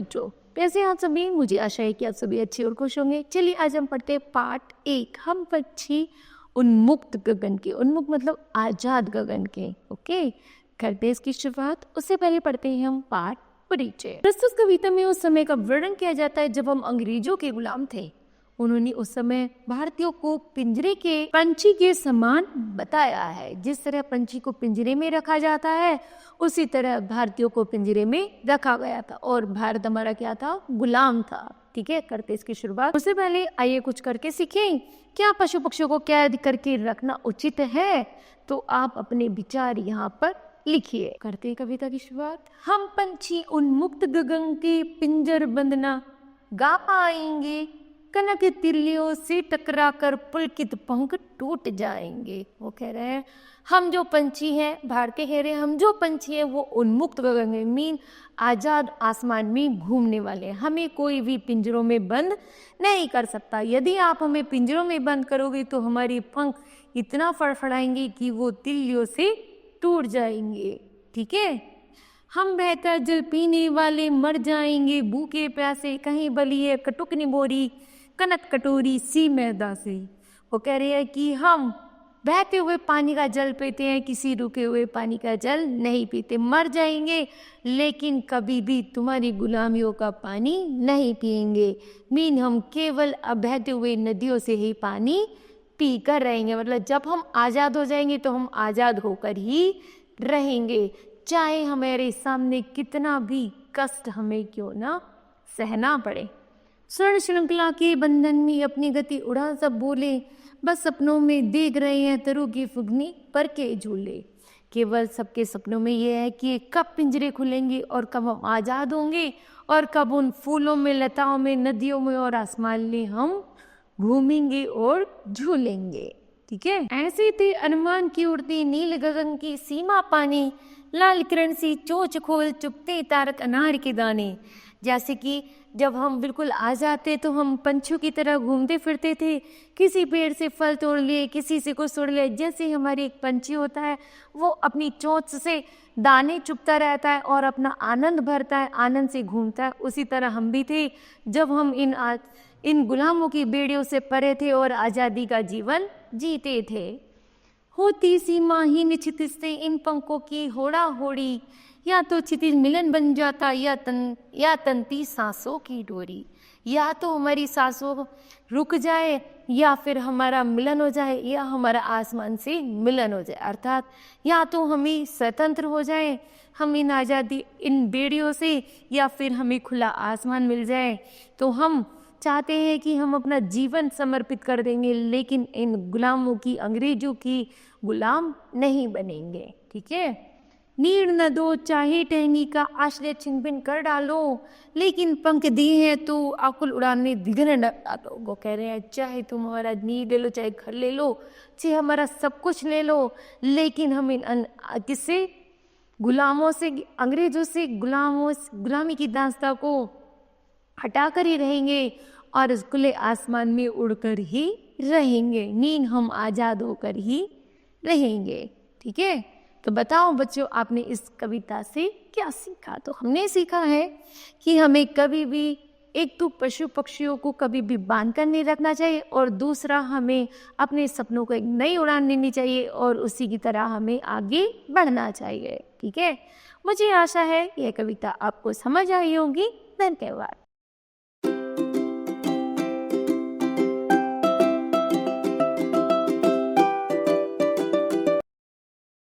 बच्चों, कैसे हैं आप सभी? मुझे आशा है कि आप सभी अच्छे और खुश होंगे। चलिए आज हम पढ़ते हैं पार्ट 1, हम पक्षी उन्मुक्त गगन के। उन्मुक्त मतलब आजाद गगन के। ओके, करते हैं इसकी शुरुआत। उससे पहले पढ़ते हैं हम पार्ट परिचय। प्रस्तुत कविता में उस समय का वर्णन किया जाता है जब हम अंग्रेजों के गुलाम थे। उन्होंने उस समय भारतीयों को पिंजरे के पंछी के समान बताया है। जिस तरह पंछी को पिंजरे में रखा जाता है, उसी तरह भारतीयों को पिंजरे में रखा गया था और भारत हमारा क्या था? गुलाम था। ठीक है, करते इसकी शुरुआत। उससे पहले आइए कुछ करके सीखें। क्या पशु पक्षियों को कैद करके रखना उचित है? तो आप अपने विचार यहाँ पर लिखिए। करते हैं कविता की शुरुआत। हम पंछी उन्मुक्त गगन के पिंजर बंद न गा पाएंगे, कनक तिल्लियों से टकराकर पुलकित पंख टूट जाएंगे। वो कह रहे हैं हम जो पंछी हैं, भारत कह रहे हैं हम जो पंछी हैं वो उन्मुक्त गगन में मीन आजाद आसमान में घूमने वाले हैं। हमें कोई भी पिंजरों में बंद नहीं कर सकता। यदि आप हमें पिंजरों में बंद करोगे तो हमारे पंख इतना फड़फड़ाएंगे कि वो तिल्लियों से टूट जाएंगे। ठीक है, हम बहता जल पीने वाले मर जाएंगे भूखे प्यासे, कहीं बली है कटुक निबोरी कनक कटोरी सी मैदा से। वो कह रहे हैं कि हम बहते हुए पानी का जल पीते हैं, किसी रुके हुए पानी का जल नहीं पीते। मर जाएंगे लेकिन कभी भी तुम्हारी गुलामियों का पानी नहीं पिएंगे। मीन हम केवल अब बहते हुए नदियों से ही पानी पी कर रहेंगे। मतलब जब हम आज़ाद हो जाएंगे तो हम आज़ाद होकर ही रहेंगे, चाहे हमारे सामने कितना भी कष्ट हमें क्यों ना सहना पड़े। स्वर्ण श्रृंखला के बंधन में अपनी गति उड़ा सब बोले, बस सपनों में देख रहे हैं तरु की फुगनी पर के झूले। केवल सबके सपनों में ये है कि कब पिंजरे खुलेंगे और कब हम आज़ाद होंगे और कब उन फूलों में, लताओं में, नदियों में और आसमान में हम घूमेंगे और झूलेंगे। ठीक है, ऐसे थे अनुमान की उड़ती नील गगन की सीमा पानी, लाल किरण सी चोंच खोल चुपते तारक अनार के दाने। जैसे कि जब हम बिल्कुल आज़ाद थे तो हम पंछियों की तरह घूमते फिरते थे, किसी पेड़ से फल तोड़ लिए, किसी से कुछ तोड़ लिए। जैसे हमारे एक पंछी होता है वो अपनी चोंच से दाने चुपता रहता है और अपना आनंद भरता है, आनंद से घूमता है, उसी तरह हम भी थे जब हम इन गुलामों की बेड़ियों से परे थे और आज़ादी का जीवन जीते थे। होती सीमाहीन क्षितिज से इन पंखों की होड़ा होड़ी, या तो क्षितिज मिलन बन जाता या तंती सांसों की डोरी। या तो हमारी सांसों रुक जाए या फिर हमारा मिलन हो जाए या हमारा आसमान से मिलन हो जाए। अर्थात या तो हमें स्वतंत्र हो जाए हम इन आज़ादी इन बेड़ियों से, या फिर हमें खुला आसमान मिल जाए। तो हम चाहते हैं कि हम अपना जीवन समर्पित कर देंगे, लेकिन इन गुलामों की, अंग्रेजों की गुलाम नहीं बनेंगे। ठीक है, नीड़ न दो चाहे टहनी का आश्रय छिन भिन कर डालो, लेकिन पंख दिए हैं तो आकुल उड़ाने दिगने न डालो। वो कह रहे हैं चाहे तुम हमारा नीड़ ले लो, चाहे घर ले लो, चाहे हमारा सब कुछ ले लो, लेकिन हम इन किससे, गुलामों से, अंग्रेजों से गुलामी की दास्तां को हटाकर ही रहेंगे और इस खुले आसमान में उड़कर ही रहेंगे। नींद हम आज़ाद होकर ही रहेंगे। ठीक है, तो बताओ बच्चों आपने इस कविता से क्या सीखा? तो हमने सीखा है कि हमें कभी भी, एक तो पशु पक्षियों को कभी भी बांध कर नहीं रखना चाहिए, और दूसरा हमें अपने सपनों को एक नई उड़ान देनी चाहिए और उसी की तरह हमें आगे बढ़ना चाहिए। ठीक है, मुझे आशा है यह कविता आपको समझ आई होगी। धन्यवाद।